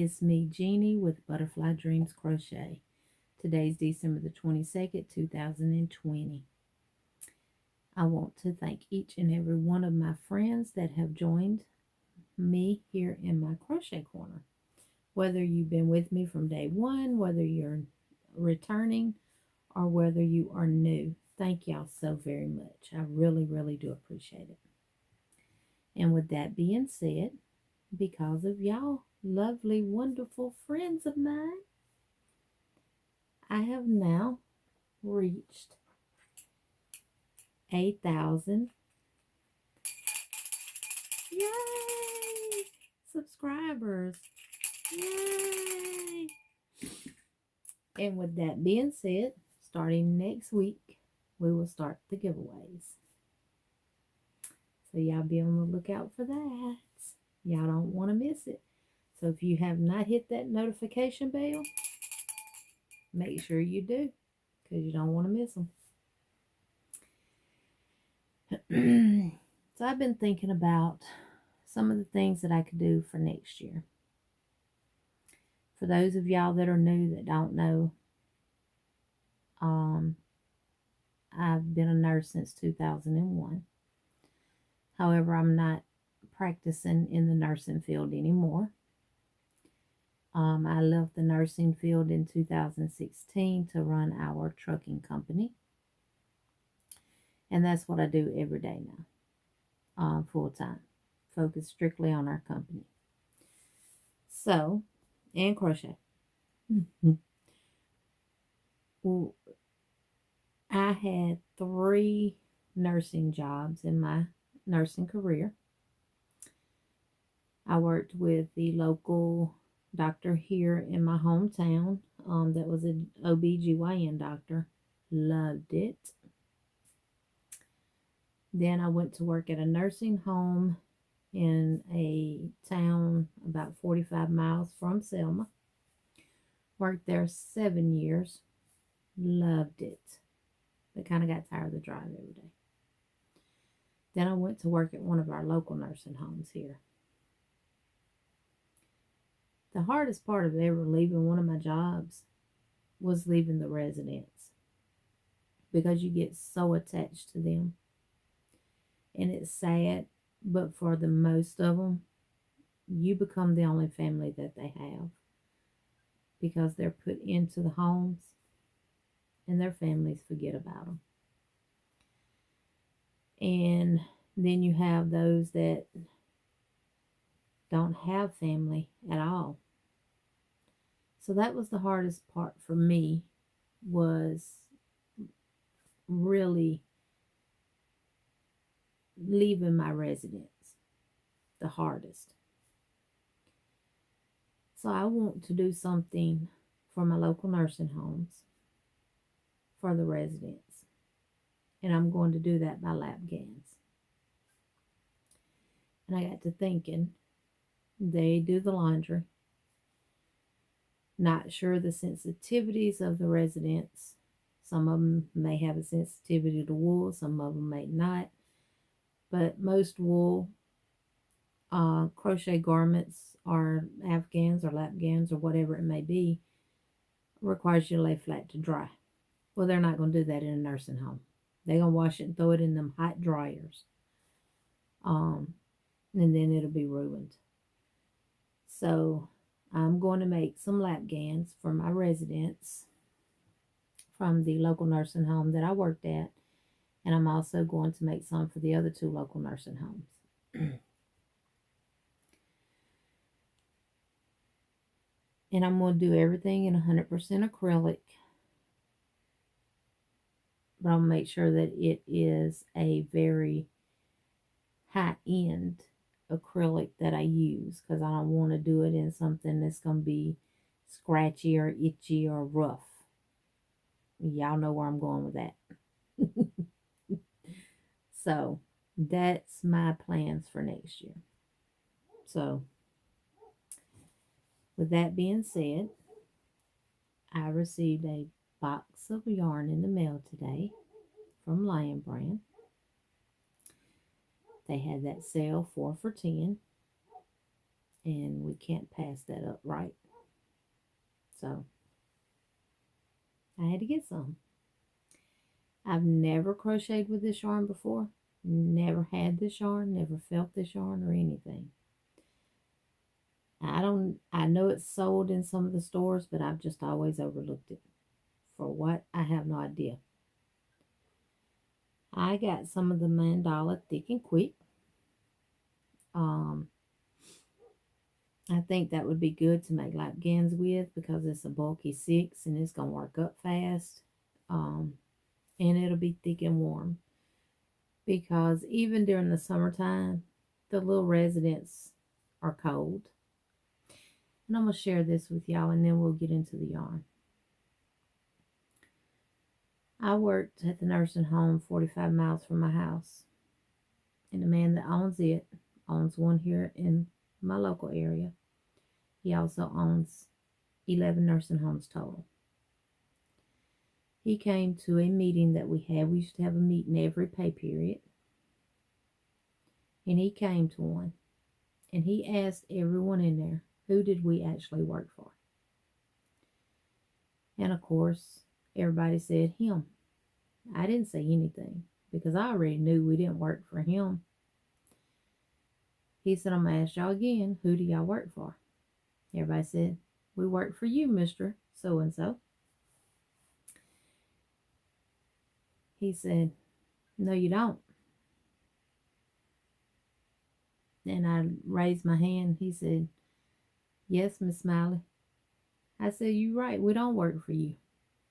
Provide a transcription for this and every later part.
It's me, Jeannie, with Butterfly Dreams Crochet. Today's December the 22nd, 2020. I want to thank each and every one of my friends that have joined me here in my crochet corner. Whether you've been with me from day one, whether you're returning, or whether you are new, thank y'all so very much. I really, really do appreciate it. And with that being said, because of y'all lovely, wonderful friends of mine, I have now reached 8,000 yay subscribers. Yay! And with that being said, starting next week, we will start the giveaways. So y'all be on the lookout for that. Y'all don't want to miss it. So if you have not hit that notification bell, make sure you do, because you don't want to miss them. So I've been thinking about some of the things that I could do for next year. For those of y'all that are new that don't know, I've been a nurse since 2001. However, I'm not practicing in the nursing field anymore. I left the nursing field in 2016 to run our trucking company. And that's what I do every day now, full time, focused strictly on our company. So, and crochet. Well, I had 3 nursing jobs in my nursing career. I worked with the local doctor here in my hometown that was an OBGYN doctor. Loved it. Then I went to work at a nursing home in a town about 45 miles from Selma. Worked there 7 years. Loved it. But kind of got tired of the drive every day. Then I went to work at one of our local nursing homes here. The hardest part of ever leaving one of my jobs was leaving the residents, because you get so attached to them. And it's sad, but for the most of them, you become the only family that they have, because they're put into the homes and their families forget about them. And then you have those that don't have family at all. So that was the hardest part for me, was really leaving my residents, the hardest. So I want to do something for my local nursing homes, for the residents. And I'm going to do that by lap gans. And I got to thinking, they do the laundry. Not sure the sensitivities of the residents. Some of them may have a sensitivity to wool, some of them may not. But most wool crochet garments, or afghans or lap gans or whatever it may be, requires you to lay flat to dry. Well, they're not going to do that in a nursing home. They're going to wash it and throw it in them hot dryers. And then it'll be ruined. So I'm going to make some lap gans for my residents from the local nursing home that I worked at. And I'm also going to make some for the other 2 local nursing homes. And I'm going to do everything in 100% acrylic. But I'm going to make sure that it is a very high-end acrylic that I use, because I don't want to do it in something that's going to be scratchy or itchy or rough. Y'all know where I'm going with that. So that's my plans for next year. So with that being said, I received a box of yarn in the mail today from LionBrand. They had that sale 4 for $10. and we can't pass that up, right? So I had to get some. I've never crocheted with this yarn before. Never had this yarn, never felt this yarn or anything. I know it's sold in some of the stores, but I've just always overlooked it. For what? I have no idea. I got some of the mandala thick and quick. I think that would be good to make lapgans with because it's a bulky 6 and it's going to work up fast. And it'll be thick and warm. Because even during the summertime, the little residents are cold. And I'm going to share this with y'all and then we'll get into the yarn. I worked at the nursing home 45 miles from my house. And the man that owns it owns one here in my local area. He also owns 11 nursing homes total. He came to a meeting that we had. We used to have a meeting every pay period. And he came to one. And he asked everyone in there, who did we actually work for? And of course, everybody said him. I didn't say anything because I already knew we didn't work for him. He said, I'm going to ask y'all again, who do y'all work for? Everybody said, we work for you, Mr. So-and-so. He said, no, you don't. And I raised my hand. He said, yes, Miss Smiley. I said, you're right. We don't work for you.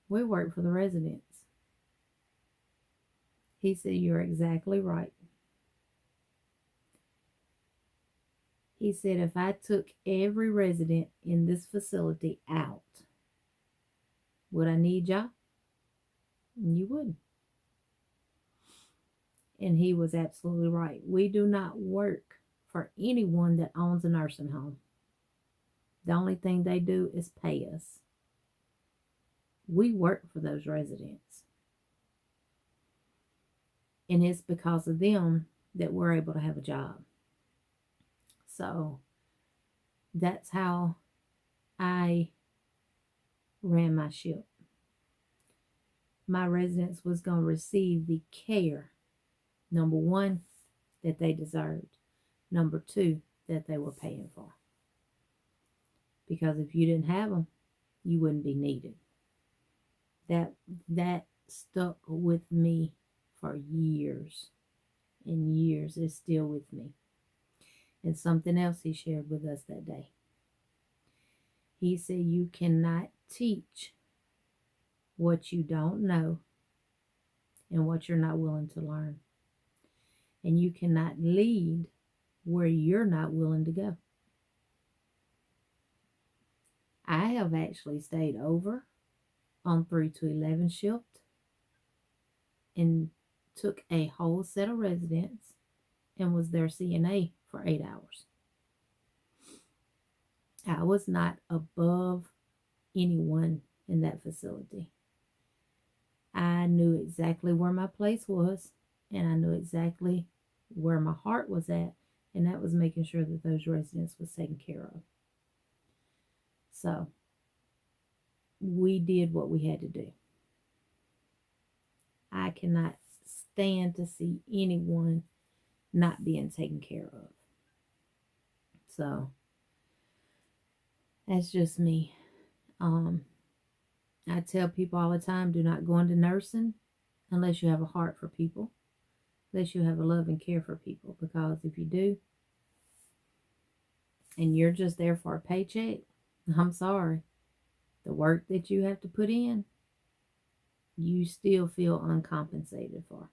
We work for the residents. He said, you're exactly right. He said, if I took every resident in this facility out, would I need y'all? You wouldn't. And he was absolutely right. We do not work for anyone that owns a nursing home. The only thing they do is pay us. We work for those residents. And it's because of them that we're able to have a job. So that's how I ran my ship. My residents was going to receive the care, number one, that they deserved. Number two, that they were paying for. Because if you didn't have them, you wouldn't be needed. That stuck with me for years and years. It's still with me. And something else he shared with us that day. He said, you cannot teach what you don't know and what you're not willing to learn. And you cannot lead where you're not willing to go. I have actually stayed over on 3 to 11 shift and took a whole set of residents and was their CNA for 8 hours. I was not above anyone in that facility. I knew exactly where my place was, and I knew exactly where my heart was at, and that was making sure that those residents was taken care of. So we did what we had to do. I cannot stand to see anyone not being taken care of. So that's just me. I tell people all the time, do not go into nursing unless you have a heart for people, unless you have a love and care for people. Because if you do, and you're just there for a paycheck, I'm sorry, the work that you have to put in, you still feel uncompensated for.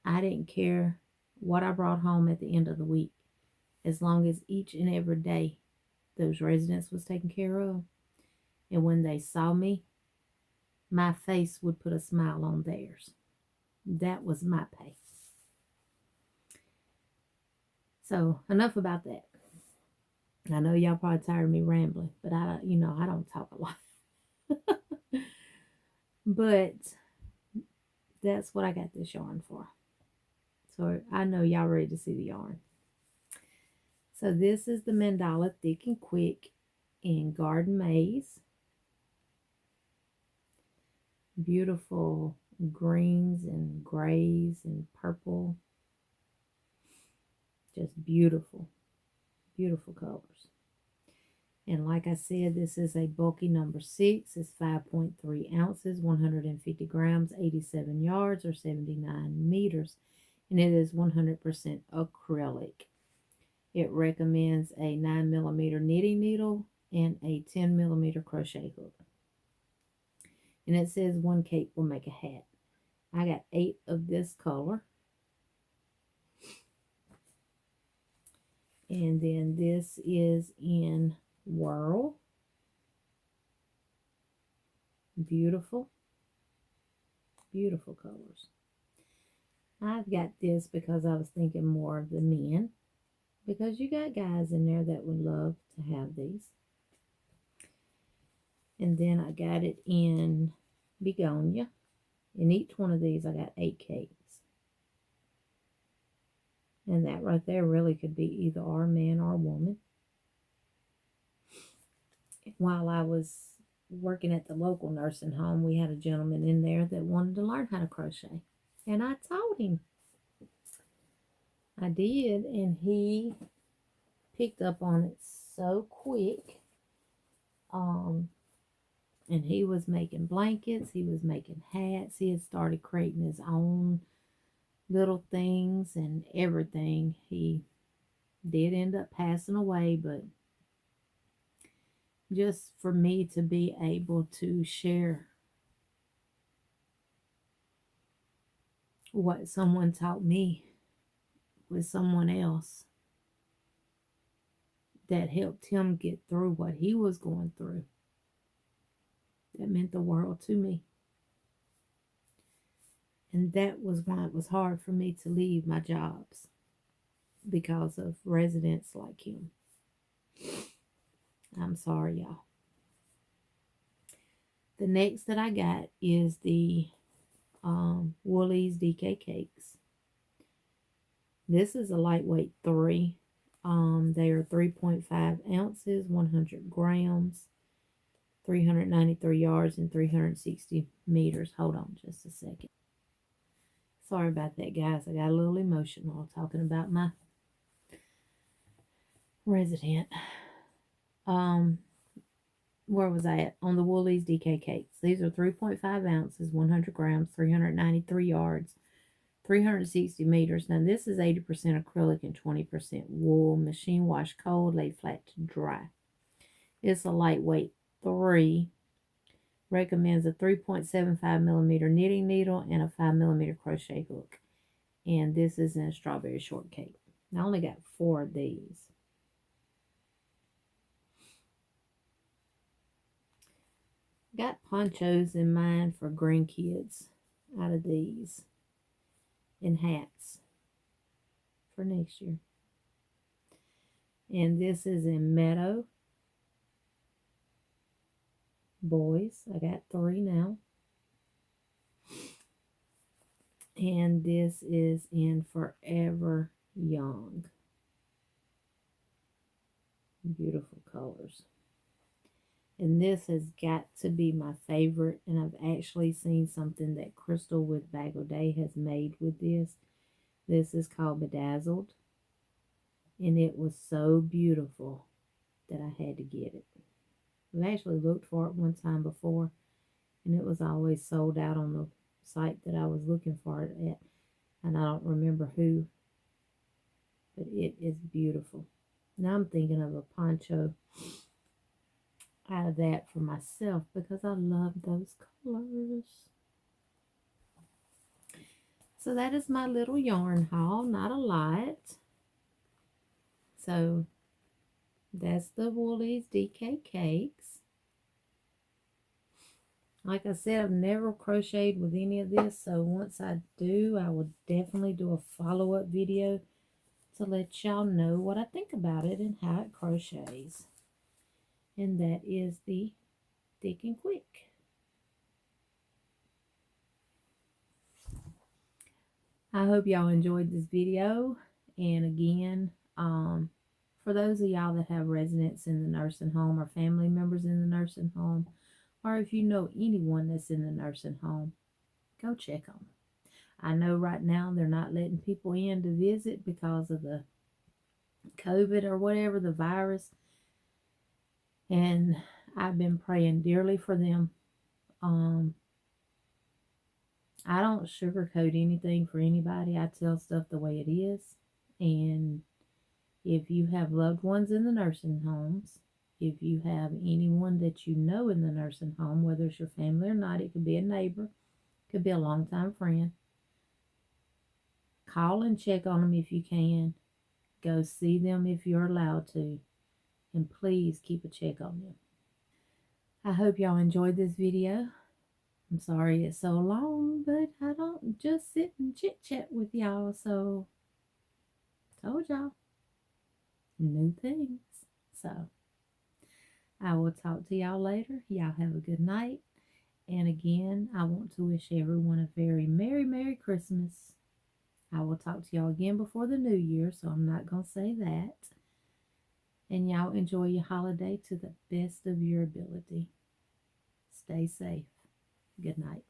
I didn't care what I brought home at the end of the week, as long as each and every day those residents was taken care of. And when they saw me, my face would put a smile on theirs. That was my pay. So enough about that. I know y'all probably tired of me rambling, but I don't talk a lot. But that's what I got this yarn for. So I know y'all ready to see the yarn. So this is the mandala Thick and Quick in Garden Maze. Beautiful greens and grays and purple. Just beautiful, beautiful colors. And like I said, this is a bulky number 6. It's 5.3 ounces, 150 grams, 87 yards, or 79 meters. And it is 100% acrylic. It recommends a 9mm knitting needle and a 10mm crochet hook. And it says 1 cape will make a hat. I got 8 of this color. And then this is in Whirl. Beautiful, beautiful colors. I've got this because I was thinking more of the men, because you got guys in there that would love to have these. And then I got it in Begonia. In each one of these I got 8 capes. And that right there really could be either a man or a woman. While I was working at the local nursing home, we had a gentleman in there that wanted to learn how to crochet. And I taught him. I did, and he picked up on it so quick. And he was making blankets, he was making hats, he had started creating his own little things and everything. He did end up passing away, but just for me to be able to share what someone taught me with someone else that helped him get through what he was going through, that meant the world to me. And that was why it was hard for me to leave my jobs, because of residents like him. I'm sorry, y'all. The next that I got is the Woolies DK Cakes. This is a lightweight 3. They are 3.5 ounces, 100 grams, 393 yards, and 360 meters. Hold on just a second. Sorry about that, guys. I got a little emotional talking about my resident. Where was I at? On the Woolies DK Cakes. These are 3.5 ounces, 100 grams, 393 yards, 360 meters. Now, this is 80% acrylic and 20% wool. Machine wash cold, lay flat to dry. It's a lightweight 3. Recommends a 3.75mm knitting needle and a 5mm crochet hook. And this is in a strawberry shortcake. I only got 4 of these. Got ponchos in mind for grandkids out of these, and hats for next year. And this is in Meadow. Boys, I got 3 now. And this is in Forever Young. Beautiful colors. And this has got to be my favorite. And I've actually seen something that Crystal with Bag O' Day has made with this. This is called Bedazzled. And it was so beautiful that I had to get it. I've actually looked for it one time before, and it was always sold out on the site that I was looking for it at. And I don't remember who, but it is beautiful. Now I'm thinking of a poncho out of that for myself, because I love those colors. So that is my little yarn haul. Not a lot. So that's the Woolies DK Cakes. Like I said, I've never crocheted with any of this, so once I do, I will definitely do a follow-up video to let y'all know what I think about it and how it crochets. And that is the Thick and Quick. I hope y'all enjoyed this video. And again, for for those of y'all that have residents in the nursing home or family members in the nursing home, or if you know anyone that's in the nursing home, go check on them. I know right now they're not letting people in to visit because of the COVID or whatever, the virus. And I've been praying dearly for them. I don't sugarcoat anything for anybody. I tell stuff the way it is. And if you have loved ones in the nursing homes, if you have anyone that you know in the nursing home, whether it's your family or not, it could be a neighbor, it could be a longtime friend, call and check on them if you can. Go see them if you're allowed to. And please keep a check on them. I hope y'all enjoyed this video. I'm sorry it's so long, but I don't just sit and chit chat with y'all, so told y'all new things. So I will talk to y'all later. Y'all have a good night. And again, I want to wish everyone a very Merry Christmas. I will talk to y'all again before the new year, so I'm not going to say that. And y'all enjoy your holiday to the best of your ability. Stay safe. Good night.